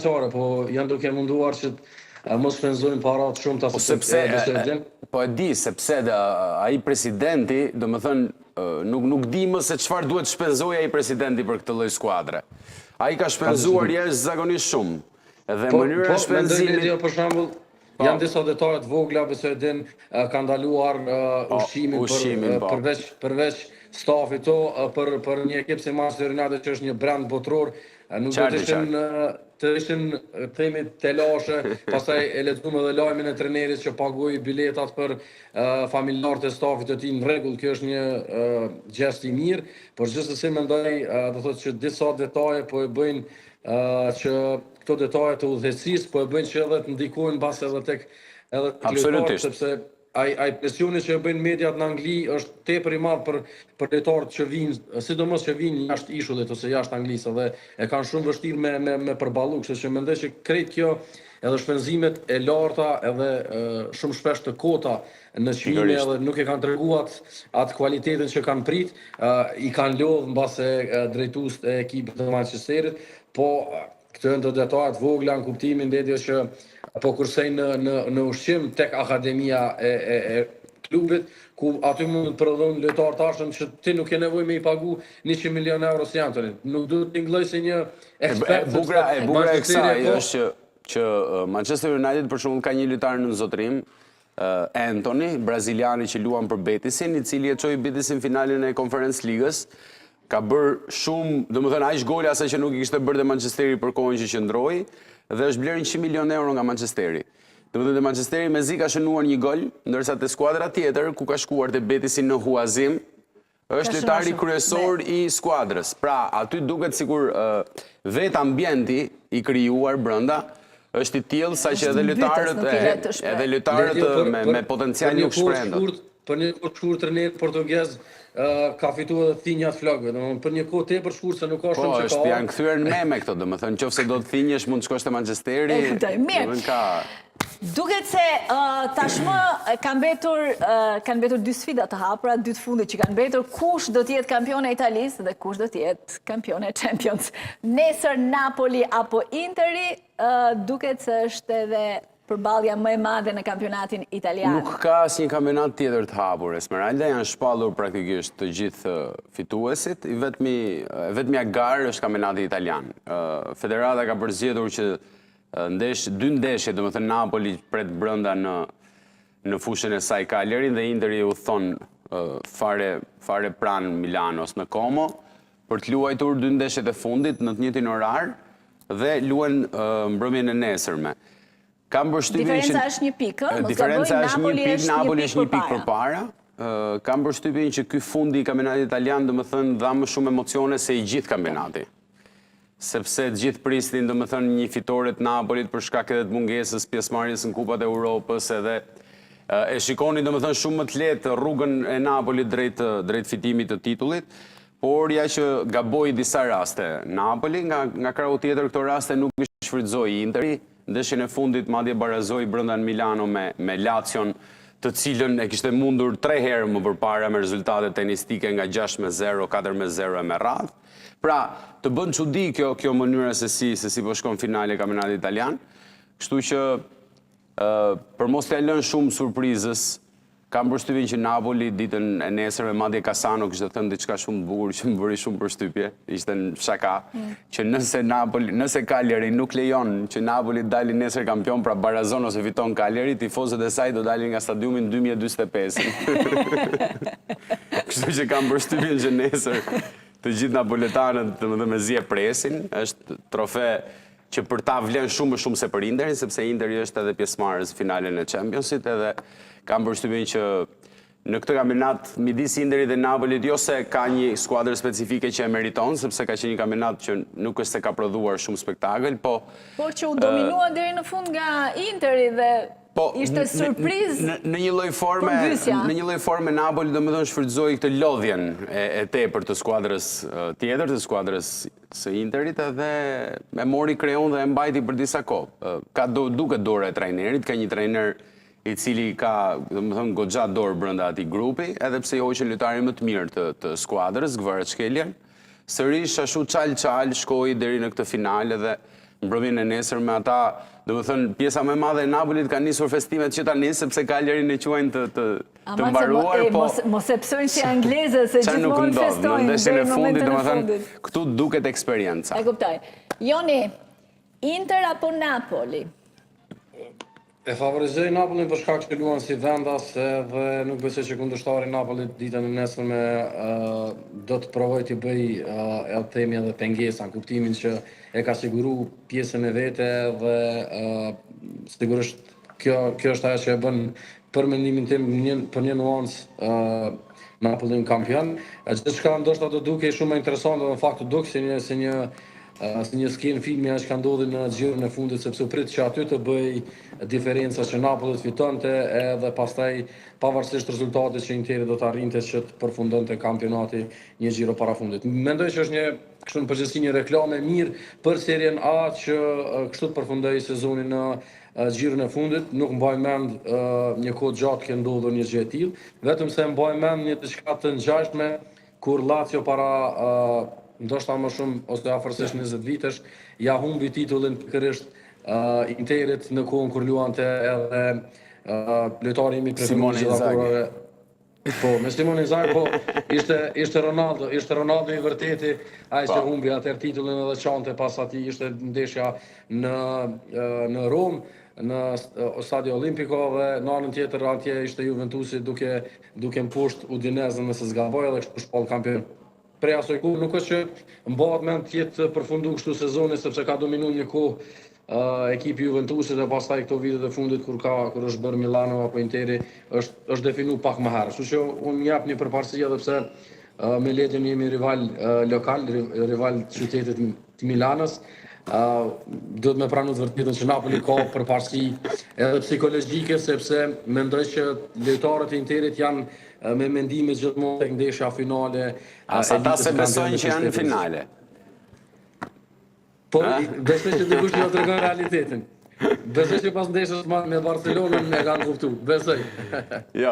financiare, po janë duke munduar që mos shpenzojnë para të shumta po e di sepse ai presidenti, domethënë nuk di më se çfarë duhet shpenzojë ai presidenti për këtë lloj skuadre. Ai ka shpenzuar jashtëzakonisht shumë. Dhe mënyra e shpenzimit, për shembull, janë disa detale të vogla, besoj din ka ndaluar ushqimin përveç stafit për një ekip si Manchester United që është një brand botror, nuk do të ishin themi telashe, pastaj e lexuam edhe lajmin e trenerit që pagoi biletat për familjarët e stafit të tij në rregull, kjo është një gjest i mirë, por gjithsesi mendoj do thotë që disa detaje po e bëjnë që këto detaje të udhëheqësisë po e bëjnë që edhe të ndikojnë mbas edhe tek absolutisht, sepse ai presioni që e bëjnë mediat në Angli është tepër i madh për lojtarët që vinë, sidomos që vinë jashtë ishullit ose jashtë Anglisë, dhe e kanë shumë vështirë me përballu, kështu që mendoj që krejt kjo edhe shpenzimet e larta edhe shumë shpesh të kota në çmime edhe nuk e kanë treguar atë kualitetin që kanë prit, i kanë lodhur mbase drejtues të ekipit të Manchesterit, po këto janë detajet vogla në kuptimin që po kursejnë në ushqim tek akademia e klubit, ku aty mund të prodhon lojtar tashëm që ti nuk ke nevojë me i pagu 100 milion euro si janë. Nuk duhet të nglloj si një ekspert. E bugra e kësaj është që Manchester United për shembull ka një lojtar në zotrim, Anthony, braziliani që luan për Betisin, i cili e çoi Betisin në finalen e Conference Ligës. Ka bërë shumë, domethënë aq gole asa që nuk i kishte bërë te Manchesteri për kohën që qëndroi, dhe është blerë 100 milion euro nga Manchesteri. Domethënë te Manchesteri mezi ka shënuar një gol, ndërsa te skuadra tjetër ku ka shkuar te Betisi në Huazim, është lojtari kryesor i skuadrës. Pra, aty duket sikur vetë ambienti i krijuar brenda është i tillë saqë edhe lojtarët me potencial nuk shprehen. Për një kohë shkurt trajner portugez ka fituar edhe thinjat flokëve, domethënë për një kohë tepër shkurt se nuk ka shumë çka. Po, është janë kthyer në meme këto, domethënë nëse do të thinjesh mund të shkosh te Manchesteri. Duket se tashmë kanë mbetur dy sfida të hapura, dy të fundit që kanë mbetur, kush do të jetë kampion e Italisë dhe kush do të jetë kampion e Champions. Nesër Napoli apo Interi, duket se është edhe përballja më e madhe në kampionatin italian. Nuk ka asnjë kampionat tjetër të hapur. Esmeralda janë shpallur praktikisht të gjithë fituesit, vetmja garë është kampionati italian. Federata ka përzgjedhur që dy ndeshje, domethënë Napoli pret brenda në fushën e saj Cagliarin dhe Interi u thon fare pranë Milanos në Como për të luajtur dy ndeshjet e fundit në të njëjtin orar dhe luajnë mbrëmjen e nesërme. Diferenca është një pikë, diferenca është një pikë, Napoli është një pikë përpara. Kam përshtypjen që ky fundi i kampionatit italian domethënë dha më shumë emocione se i gjithë kampionati. Sepse të gjithë prisnin domethënë një fitore të Napolit për shkak edhe të mungesës pjesëmarrjes në Kupat e Europës, edhe e shikoni domethënë shumë më të lehtë rrugën e Napolit drejt fitimit të titullit, por ja që gaboi disa raste Napoli, nga krahu tjetër këto raste nuk i shfrytëzoi Interi. Ndeshjen e fundit madje barazoi brenda në Milano me Lacion, të cilën e kishte mundur 3 herë më përpara me rezultate tenistike nga 6-0, 4-0 e me radhë. Pra, të bën çudi kjo mënyra se si po shkon finale kampionatit italian. Kështu që për mos t'ia lënë shumë surprizës, kam përshtypjen që Napoli ditën e nesërme madje Casano kishte thënë diçka shumë të bukur që më bëri shumë përshtypje, ishte në fshaka, që nëse Cagliari nuk lejon që Napoli dalin nesër kampion, pra barazon ose fiton Cagliari, tifozët e saj do dalin nga stadiumi në 2045. Kështu që kam përshtypjen që nesër të gjithë napoletanët me zi e presin, është trofe që për ta vlen shumë se për Interin, sepse Interi është edhe pjesëmarrës finalen e Championsit, edhe kam përshtypjen që në këtë kampionat midis Interit dhe Napolit jo se ka një skuadër specifike që e meriton, sepse ka qenë një kampionat që nuk është se ka prodhuar shumë spektakël, por që u dominua deri në fund nga Interi dhe ishte surprizë. Në një lloj forme Napoli domethënë shfrytëzoi këtë lodhjen e tepër të skuadrës tjetër, të skuadrës së Interit, edhe e mori kreun dhe e mbajti për disa kohë. Ka duket dora e trajnerit, ka një trajner i cili ka, domethënë, goxha dorë brenda atij grupi, edhe pse i hoqën lojtarin më të mirë të skuadrës, Kvaratskhelia. Sërish ashtu çal shkoi deri në këtë finale dhe mbrëmjen e nesër me ata, domethënë pjesa më e madhe e Napolit ka nisur festimet që tani sepse Cagliarin e quajnë të mbaruar, po mos e psojnë si anglezë se gjithmonë festojnë. Në ndeshjen e fundit, momentin e domethënë fundit. këtu duket eksperienca. E kuptoj. Joni, Inter apo Napoli? E favorizoj Napolin për shkak që luan si vendas dhe nuk besoj që kundërshtari i Napolit ditën e nesërme do të provoj të bëj edhe themi edhe pengesa në kuptimin që e ka siguru pjesën e vete dhe sigurisht kjo është ajo që e bën për mendimin tim për një nuancë Napolin kampion. Gjithçka ndoshta do duke shumë më interesante dhe në fakt duk si një skenë filmi që ka ndodhur në xhirën e fundit sepse u prit që aty të bëj diferenca që Napoli të fitonte edhe pastaj pavarësisht rezultatit që Interi do të arrinte që të përfundonte kampionati një xhiro parafundit. Mendoj që është një kështu në përgjithësi një reklame e mirë për Serien A që kështu të përfundoi sezonin në xhirën e fundit. Nuk mbaj mend një kohë gjatë që ndodhur një gjë e tillë, vetëm se mbaj mend një diçka të ngjashme kur Lazio para ndoshta më shumë ose afërsisht 20 vitesh ja humbi titullin pikërisht Interit në kohën kur luante edhe lojtari im i preferuar Simone Inzaghi. Po, me Simone Inzaghi, po, ishte Ronaldo i vërteti, ai që humbi atëherë titullin edhe çante pas atij ishte ndeshja në Rom, në Stadio Olimpico dhe në anën tjetër atje ishte Juventusi duke mposht Udinezën nëse s'gaboj edhe kështu shpall kampion. Prej asoj kohë nuk është që mbahet mend të jetë përfundu kështu sezoni sepse ka dominuar një kohë ekipi Juventusit dhe pastaj këto vitet e fundit kur është bërë Milano apo Interi është definu pak më herë. Kështu që unë jap një përparësi edhe pse me Ledjen jemi rival lokal, rival të qytetit të Milanës. Do të me pranu të vërtetën që Napoli ka përparësi edhe psikologjike sepse mendoj që lojtarët e Interit janë me mendime gjithmonë tek ndeshja finale. Ata se besojnë që janë në finale. Po, besoj që dikush jo tregon realitetin. Besoj që pas ndeshjes me Barcelonën e kanë kuptuar. Besoj. Jo.